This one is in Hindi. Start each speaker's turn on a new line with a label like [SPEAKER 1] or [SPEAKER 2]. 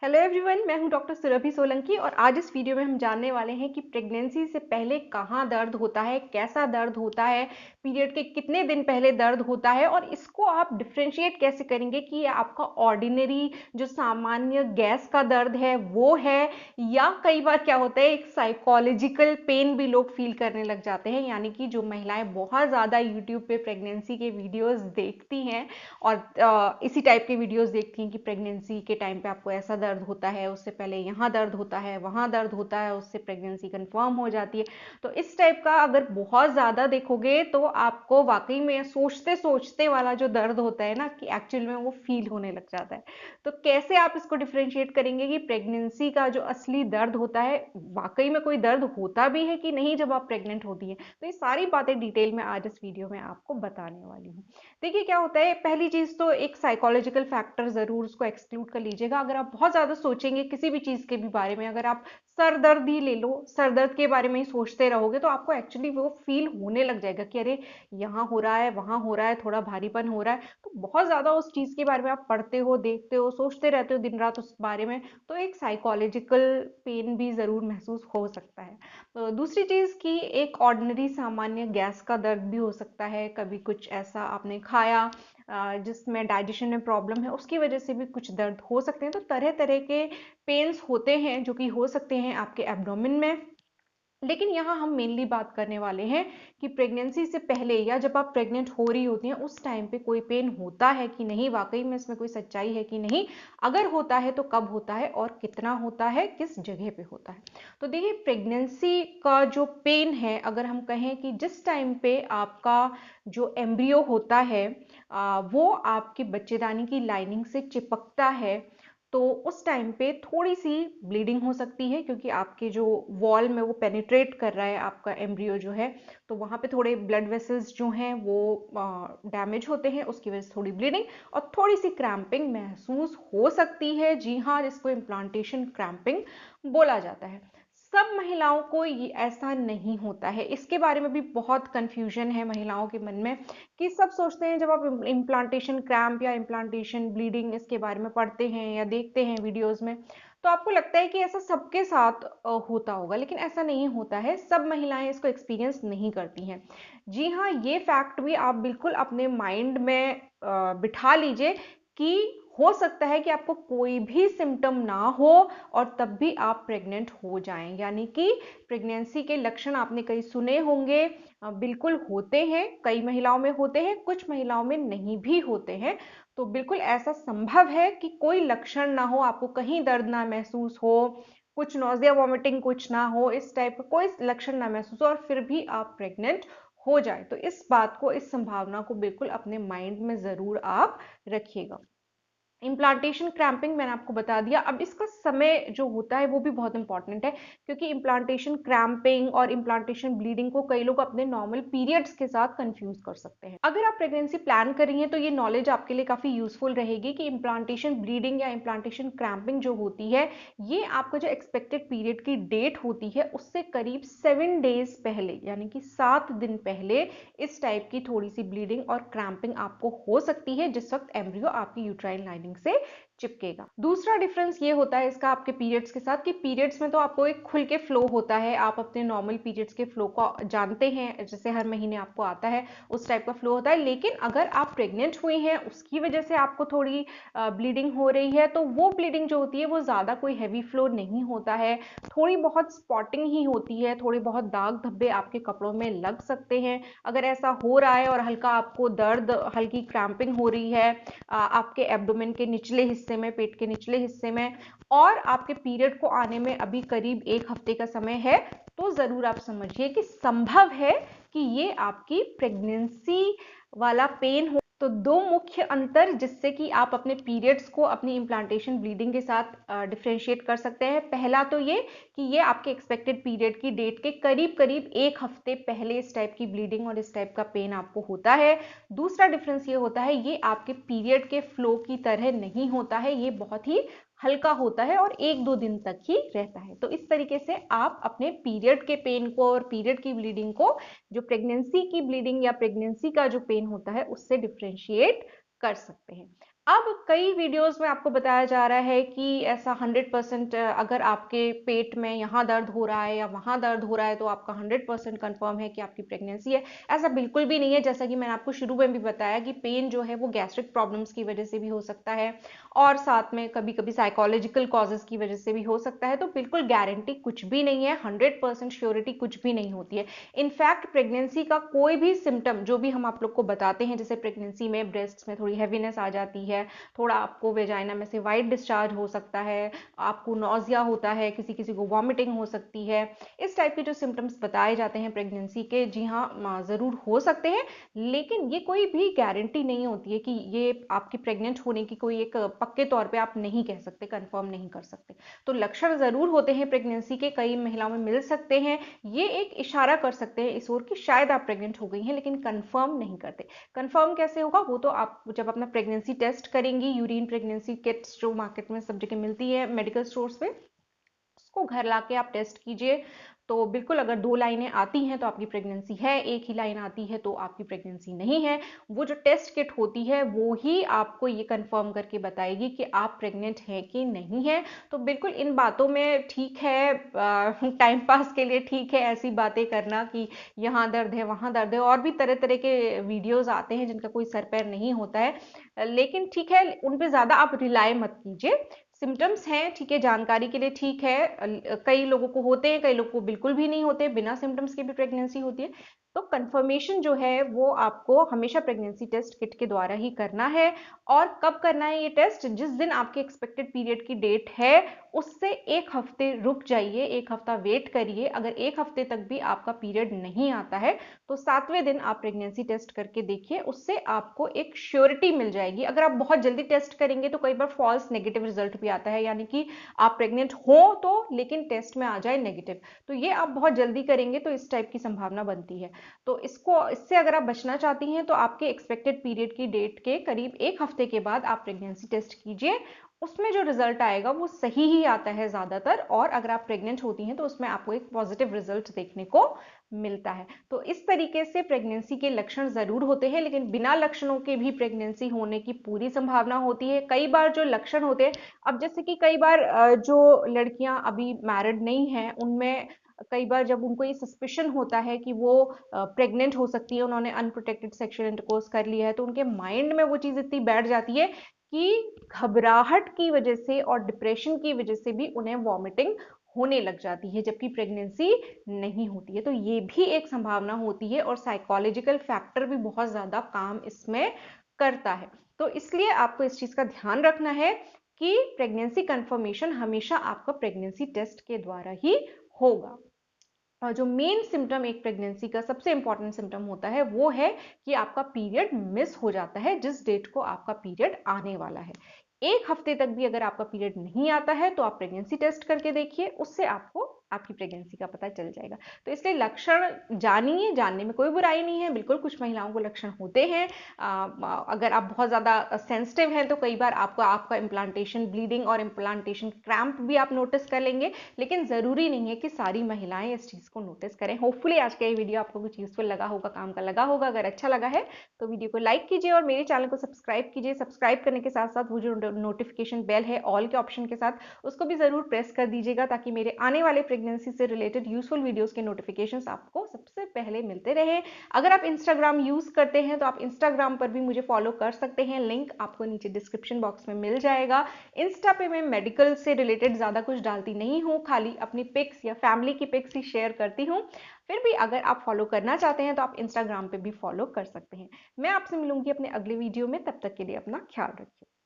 [SPEAKER 1] हेलो एवरीवन, मैं हूं डॉक्टर सुरभि सोलंकी और आज इस वीडियो में हम जानने वाले हैं कि प्रेगनेंसी से पहले कहाँ दर्द होता है, कैसा दर्द होता है, पीरियड के कितने दिन पहले दर्द होता है और इसको आप डिफ्रेंशिएट कैसे करेंगे कि ये आपका ऑर्डिनरी जो सामान्य गैस का दर्द है वो है, या कई बार क्या होता है एक साइकोलॉजिकल पेन भी लोग फील करने लग जाते हैं। यानी कि जो महिलाएं बहुत ज़्यादा यूट्यूब पे प्रेगनेंसी के वीडियोज़ देखती हैं और इसी टाइप के वीडियोस देखती हैं कि प्रेगनेंसी के टाइम पे आपको ऐसा दर्द होता है, उससे पहले यहाँ दर्द होता है, वहाँ दर्द होता है, उससे प्रेगनेंसी कंफर्म हो जाती है। तो इस टाइप का अगर बहुत ज़्यादा देखोगे तो आपको वाकई में सोचते सोचते वाला जो दर्द होता है ना कि एक्चुअल में वो फील होने लग जाता है। तो कैसे आप इसको डिफ्रेंशिएट करेंगे कि प्रेगनेंसी का जो असली दर्द होता है, वाकई में कोई दर्द होता भी है कि नहीं जब आप प्रेग्नेंट होती है। तो ये सारी बातें डिटेल में आज इस वीडियो में आपको बताने वाली हूँ। देखिए क्या होता है, पहली चीज तो एक साइकोलॉजिकल फैक्टर जरूर उसको एक्सक्लूड कर लीजिएगा। अगर आप बहुत ज्यादा सोचेंगे किसी भी चीज के भी बारे में, अगर आप सर दर्द ही ले लो, सर दर्द के बारे में ही सोचते रहोगे तो आपको एक्चुअली वो फील होने लग जाएगा कि अरे यहाँ हो रहा है, वहां हो रहा है, थोड़ा भारीपन हो रहा है। तो बहुत ज्यादा उस चीज के बारे में आप पढ़ते हो, देखते हो, सोचते रहते हो दिन रात उस बारे में, तो एक साइकोलॉजिकल पेन भी जरूर महसूस हो सकता है। तो दूसरी चीज कि एक ऑर्डिनरी सामान्य गैस का दर्द भी हो सकता है। कभी कुछ ऐसा आपने खाया जिसमें डाइजेशन में प्रॉब्लम है, उसकी वजह से भी कुछ दर्द हो सकते हैं। तो तरह तरह के पेन्स होते हैं जो कि हो सकते हैं आपके एब्डोमेन में। लेकिन यहाँ हम मेनली बात करने वाले हैं कि प्रेगनेंसी से पहले या जब आप प्रेग्नेंट हो रही होती हैं उस टाइम पे कोई पेन होता है कि नहीं, वाकई में इसमें कोई सच्चाई है कि नहीं, अगर होता है तो कब होता है और कितना होता है, किस जगह पे होता है। तो देखिए प्रेगनेंसी का जो पेन है, अगर हम कहें कि जिस टाइम पे आपका जो एम्ब्रियो होता है वो आपके बच्चेदानी की लाइनिंग से चिपकता है, तो उस टाइम पे थोड़ी सी ब्लीडिंग हो सकती है क्योंकि आपके जो वॉल में वो पेनिट्रेट कर रहा है आपका एम्ब्रियो जो है, तो वहाँ पे थोड़े ब्लड वेसल्स जो हैं वो डैमेज होते हैं, उसकी वजह से थोड़ी ब्लीडिंग और थोड़ी सी क्रैम्पिंग महसूस हो सकती है। जी हाँ, जिसको इम्प्लांटेशन क्रैम्पिंग बोला जाता है। सब महिलाओं को ये ऐसा नहीं होता है, इसके बारे में भी बहुत कंफ्यूजन है महिलाओं के मन में कि सब सोचते हैं जब आप इम्प्लांटेशन क्रैम्प या इम्प्लांटेशन ब्लीडिंग इसके बारे में पढ़ते हैं या देखते हैं वीडियोस में, तो आपको लगता है कि ऐसा सबके साथ होता होगा, लेकिन ऐसा नहीं होता है। सब महिलाएं इसको एक्सपीरियंस नहीं करती हैं। जी हाँ, ये फैक्ट भी आप बिल्कुल अपने माइंड में बिठा लीजिए कि हो सकता है कि आपको कोई भी सिम्टम ना हो और तब भी आप प्रेग्नेंट हो जाएं। यानी कि प्रेगनेंसी के लक्षण आपने कई सुने होंगे, बिल्कुल होते हैं, कई महिलाओं में होते हैं, कुछ महिलाओं में नहीं भी होते हैं। तो बिल्कुल ऐसा संभव है कि कोई लक्षण ना हो, आपको कहीं दर्द ना महसूस हो, कुछ नौजिया वॉमिटिंग कुछ ना हो, इस टाइप का कोई लक्षण ना महसूस हो और फिर भी आप प्रेग्नेंट हो जाए। तो इस बात को, इस संभावना को बिल्कुल अपने माइंड में जरूर आप रखिएगा। इम्प्लांटेशन क्रैम्पिंग मैंने आपको बता दिया। अब इसका समय जो होता है वो भी बहुत इंपॉर्टेंट है, क्योंकि इम्प्लांटेशन क्रैम्पिंग और इम्प्लांटेशन ब्लीडिंग को कई लोग अपने नॉर्मल पीरियड्स के साथ कंफ्यूज कर सकते हैं। अगर आप प्रेगनेंसी प्लान कर रही हैं तो ये नॉलेज आपके लिए काफी यूजफुल रहेगी कि इम्प्लांटेशन ब्लीडिंग या इम्प्लांटेशन क्रैम्पिंग जो होती है, ये आपका जो एक्सपेक्टेड पीरियड की डेट होती है उससे करीब 7 डेज पहले, यानी कि 7 दिन पहले इस टाइप की थोड़ी सी ब्लीडिंग और क्रैम्पिंग आपको हो सकती है, जिस वक्त एम्ब्रियो आपकी यूट्राइन लाइनिंग से चिपकेगा। दूसरा डिफरेंस ये होता है इसका आपके पीरियड्स के साथ कि पीरियड्स में तो आपको एक खुल के फ्लो होता है, आप अपने नॉर्मल पीरियड्स के फ्लो को जानते हैं, जैसे हर महीने आपको आता है उस टाइप का फ्लो होता है। लेकिन अगर आप प्रेग्नेंट हुई हैं, उसकी वजह से आपको थोड़ी ब्लीडिंग हो रही है, तो वो ब्लीडिंग जो होती है वो ज्यादा कोई हैवी फ्लो नहीं होता है, थोड़ी बहुत स्पॉटिंग ही होती है, थोड़े बहुत दाग धब्बे आपके कपड़ों में लग सकते हैं। अगर ऐसा हो रहा है और हल्का आपको दर्द, हल्की क्रैम्पिंग हो रही है आपके एब्डोमेन के निचले हिस्से में, पेट के निचले हिस्से में, और आपके पीरियड को आने में अभी करीब 1 हफ्ते का समय है, तो जरूर आप समझिए कि संभव है कि ये आपकी प्रेगनेंसी वाला पेन हो। तो दो मुख्य अंतर जिससे कि आप अपने पीरियड्स को अपनी इम्प्लांटेशन ब्लीडिंग के साथ डिफ्रेंशिएट कर सकते हैं, पहला तो ये कि ये आपके एक्सपेक्टेड पीरियड की डेट के करीब करीब 1 हफ्ते पहले इस टाइप की ब्लीडिंग और इस टाइप का पेन आपको होता है। दूसरा डिफरेंस ये होता है, ये आपके पीरियड के फ्लो की तरह नहीं होता है, ये बहुत ही हल्का होता है और 1-2 दिन तक ही रहता है। तो इस तरीके से आप अपने पीरियड के पेन को और पीरियड की ब्लीडिंग को, जो प्रेगनेंसी की ब्लीडिंग या प्रेगनेंसी का जो पेन होता है, उससे डिफ्रेंशिएट कर सकते हैं। अब कई वीडियोस में आपको बताया जा रहा है कि ऐसा 100% अगर आपके पेट में यहाँ दर्द हो रहा है या वहाँ दर्द हो रहा है तो आपका 100% कंफर्म है कि आपकी प्रेगनेंसी है। ऐसा बिल्कुल भी नहीं है। जैसा कि मैंने आपको शुरू में भी बताया कि पेन जो है वो गैस्ट्रिक प्रॉब्लम्स की वजह से भी हो सकता है और साथ में कभी कभी साइकोलॉजिकल कॉजेज की वजह से भी हो सकता है। तो बिल्कुल गारंटी कुछ भी नहीं है, 100% श्योरिटी कुछ भी नहीं होती है। इनफैक्ट प्रेगनेंसी का कोई भी सिम्टम जो भी हम आप लोग को बताते हैं, जैसे प्रेगनेंसी में ब्रेस्ट में थोड़ी हैवीनेस आ जाती है, थोड़ा आपको वेजाइना में से वाइट डिस्चार्ज हो सकता है, आपको नौजिया होता है, किसी किसी को वॉमिटिंग हो सकती है, इस टाइप के जो सिम्टम्स बताए जाते हैं प्रेगनेंसी के, जी हाँ ज़रूर हो सकते हैं। लेकिन ये कोई भी गारंटी नहीं होती है कि ये आपकी प्रेग्नेंट होने की कोई एक पक्के तौर पे आप नहीं कह सकते, कंफर्म नहीं कर सकते। तो लक्षण ज़रूर होते हैं प्रेगनेंसी के, कई महिलाओं में मिल सकते हैं। ये एक इशारा कर सकते हैं इस ओर कि शायद आप प्रेग्नेंट हो गई हैं, लेकिन कंफर्म नहीं करते। कंफर्म कैसे होगा? वो तो आप जब अपना प्रेगनेंसी टेस्ट करेंगी, यूरिन प्रेगनेंसी किट्स जो मार्केट में सब जगह मिलती है मेडिकल स्टोर्स पे, उसको घर लाके आप टेस्ट कीजिए। तो बिल्कुल अगर 2 लाइनें आती हैं तो आपकी प्रेगनेंसी है, एक ही लाइन आती है तो आपकी प्रेगनेंसी नहीं है। वो जो टेस्ट किट होती है वो ही आपको ये कंफर्म करके बताएगी कि आप प्रेग्नेंट हैं कि नहीं है। तो बिल्कुल इन बातों में ठीक है, टाइम पास के लिए ठीक है ऐसी बातें करना कि यहाँ दर्द है वहाँ दर्द है, और भी तरह तरह के वीडियोस आते हैं जिनका कोई सर पैर नहीं होता है। लेकिन ठीक है, उन पे ज़्यादा आप रिलाय मत कीजिए। सिम्टम्स हैं, ठीक है, जानकारी के लिए ठीक है। कई लोगों को होते हैं, कई लोगों को बिल्कुल भी नहीं होते, बिना सिम्टम्स के भी प्रेगनेंसी होती है। तो कंफर्मेशन जो है वो आपको हमेशा प्रेगनेंसी टेस्ट किट के द्वारा ही करना है। और कब करना है ये टेस्ट? जिस दिन आपके एक्सपेक्टेड पीरियड की डेट है उससे 1 हफ्ते रुक जाइए, 1 हफ्ता वेट करिए। अगर 1 हफ्ते तक भी आपका पीरियड नहीं आता है तो 7वें दिन आप प्रेगनेंसी टेस्ट करके देखिए, उससे आपको एक श्योरिटी मिल जाएगी। अगर आप बहुत जल्दी टेस्ट करेंगे तो कई बार फॉल्स नेगेटिव रिजल्ट भी आता है, यानी कि आप प्रेग्नेंट हो तो लेकिन टेस्ट में आ जाए नेगेटिव। तो ये आप बहुत जल्दी करेंगे तो इस टाइप की संभावना बनती है। तो इससे अगर आप बचना चाहती हैं तो आपके एक्सपेक्टेड पीरियड की डेट के करीब 1 हफ्ते के बाद आप प्रेगनेंसी टेस्ट कीजिए। उसमें जो रिजल्ट आएगा वो सही ही आता है ज्यादातर, और अगर आप प्रेग्नेंट होती हैं तो उसमें आपको एक पॉजिटिव रिजल्ट देखने को मिलता है। तो इस तरीके से प्रेगनेंसी के लक्षण जरूर होते हैं, लेकिन बिना लक्षणों के भी प्रेगनेंसी होने की पूरी संभावना होती है। कई बार जो लक्षण होते हैं, अब जैसे कि कई बार जो लड़कियां अभी मैरिड नहीं हैं उनमें कई बार जब उनको ये सस्पिशन होता है कि वो प्रेग्नेंट हो सकती है, उन्होंने अनप्रोटेक्टेड सेक्सुअल इंटरकोर्स कर लिया है, तो उनके माइंड में वो चीज इतनी बैठ जाती है कि घबराहट की वजह से और डिप्रेशन की वजह से भी उन्हें वॉमिटिंग होने लग जाती है, जबकि प्रेगनेंसी नहीं होती है। तो ये भी एक संभावना होती है, और साइकोलॉजिकल फैक्टर भी बहुत ज्यादा काम इसमें करता है। तो इसलिए आपको इस चीज का ध्यान रखना है कि प्रेगनेंसी कंफर्मेशन हमेशा आपका प्रेगनेंसी टेस्ट के द्वारा ही होगा। और जो मेन सिम्टम एक प्रेगनेंसी का सबसे इंपॉर्टेंट सिम्टम होता है वो है कि आपका पीरियड मिस हो जाता है जिस डेट को आपका पीरियड आने वाला है। 1 हफ्ते तक भी अगर आपका पीरियड नहीं आता है तो आप प्रेगनेंसी टेस्ट करके देखिए, उससे आपको आपकी प्रेगनेंसी का पता चल जाएगा। तो इसलिए लक्षण जानिए, जानने में कोई बुराई नहीं है। बिल्कुल कुछ महिलाओं को लक्षण होते हैं। अगर आप बहुत ज़्यादा सेंसिटिव हैं तो कई बार आपको आपका इम्प्लांटेशन ब्लीडिंग और इम्प्लांटेशन क्रैम्प भी आप नोटिस कर लेंगे, लेकिन ज़रूरी नहीं है कि सारी महिलाएं इस चीज़ को नोटिस करें। होपफुली आज का ये वीडियो आपको कुछ यूजफुल लगा होगा, काम का लगा होगा। अगर अच्छा लगा है तो वीडियो को लाइक कीजिए और मेरे चैनल को सब्सक्राइब कीजिए। सब्सक्राइब करने के साथ साथ वो जो नोटिफिकेशन बेल है ऑल के ऑप्शन के साथ, उसको भी ज़रूर प्रेस कर दीजिएगा, ताकि मेरे आने वाले प्रेगनेंसी से रिलेटेड यूजफुल वीडियोस के नोटिफिकेशंस आपको सबसे पहले मिलते रहे। अगर आप इंस्टाग्राम यूज करते हैं तो आप इंस्टाग्राम पर भी मुझे फॉलो कर सकते हैं, लिंक आपको नीचे डिस्क्रिप्शन बॉक्स में मिल जाएगा। इंस्टा पे मैं मेडिकल से रिलेटेड ज़्यादा कुछ डालती नहीं हूँ, खाली अपनी पिक्स या फैमिली की पिक्स ही शेयर करती हूँ। फिर भी अगर आप फॉलो करना चाहते हैं तो आप इंस्टाग्राम पे भी फॉलो कर सकते हैं। मैं आपसे मिलूंगी अपने अगले वीडियो में, तब तक के लिए अपना ख्याल रखिए।